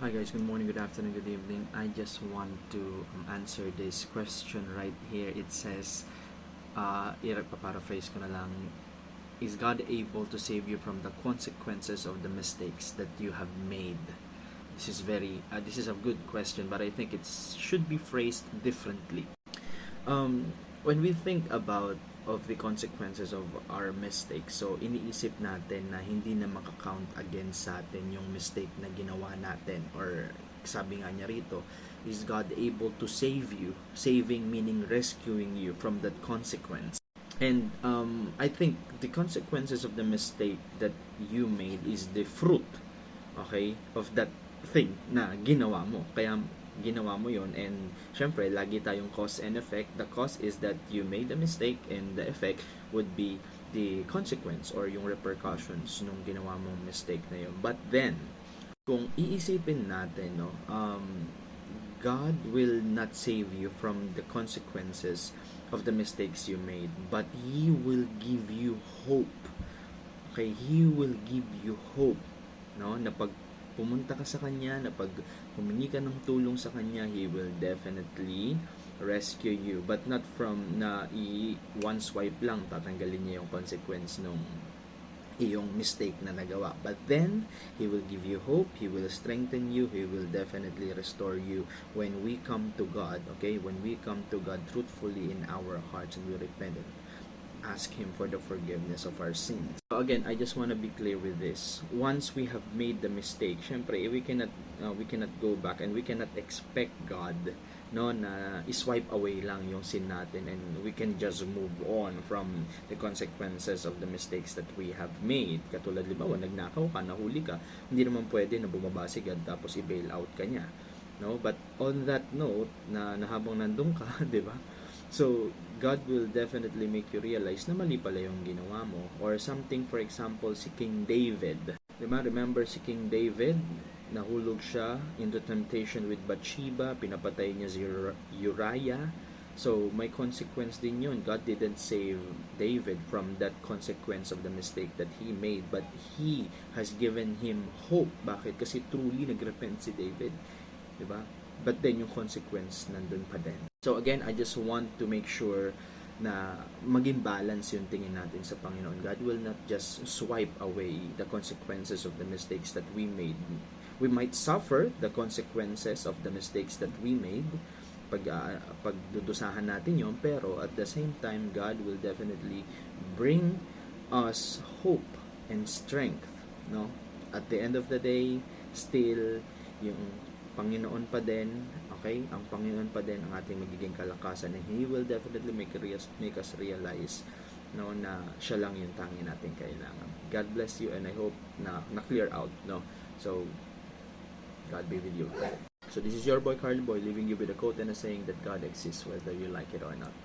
Hi guys, good morning, good afternoon, good evening. I just want to answer this question right here. It says, paraphrase ko na lang, is God able to save you from the consequences of the mistakes that you have made? This is a good question, but I think it should be phrased differently. When we think about of the consequences of our mistakes, so iniisip natin na hindi na makakount against sa atin yung mistake na ginawa natin, or sabi nga niya rito, is God able to save you? Saving meaning rescuing you from that consequence. And I think the consequences of the mistake that you made is the fruit, okay, of that thing na ginawa mo. Kaya ginawa mo yon, and syempre lagi tayong cause and effect. The cause is that you made a mistake, and the effect would be the consequence or yung repercussions nung ginawa mong mistake na yun. But then kung iisipin natin, no, God will not save you from the consequences of the mistakes you made, but He will give you hope. Okay, He will give you hope, no, na pag pumunta ka sa Kanya, na pag humingi ka ng tulong sa Kanya, He will definitely rescue you. But not from na one swipe lang, tatanggalin niya yung consequence nung iyong mistake na nagawa. But then, He will give you hope, He will strengthen you, He will definitely restore you when we come to God, okay? When we come to God truthfully in our hearts and we repent and ask Him for the forgiveness of our sins. So again, I just want to be clear with this. Once we have made the mistake, syempre, we cannot go back, and we cannot expect God, no, na i-swipe away lang yung sin natin and we can just move on from the consequences of the mistakes that we have made. Katulad, libawa, nagnakaw ka, nahuli ka, hindi naman pwede na bumaba si God tapos i-bail out ka niya, no? But on that note, na habang nandun ka, di ba? So, God will definitely make you realize na mali pala yung ginawa mo. Or something, for example, si King David. Diba? Remember si King David? Nahulog siya into temptation with Bathsheba. Pinapatay niya si Uriah. So, may consequence din yun. God didn't save David from that consequence of the mistake that he made. But He has given him hope. Bakit? Kasi truly nagrepent si David. Diba? But then yung consequence nandun pa din. So again, I just want to make sure na maging balance yung tingin natin sa Panginoon. God will not just swipe away the consequences of the mistakes that we made. We might suffer the consequences of the mistakes that we made pagdudusahan natin yon, pero at the same time, God will definitely bring us hope and strength, no? At the end of the day, still yung Panginoon pa din, okay? Ang Panginoon pa din ang ating magiging kalakasan, and He will definitely make us realize, no, na siya lang yung tangi natin kailangan. God bless you, and I hope na clear out, no? So, God be with you. So, this is your boy Carl Boy, leaving you with a quote and a saying that God exists whether you like it or not.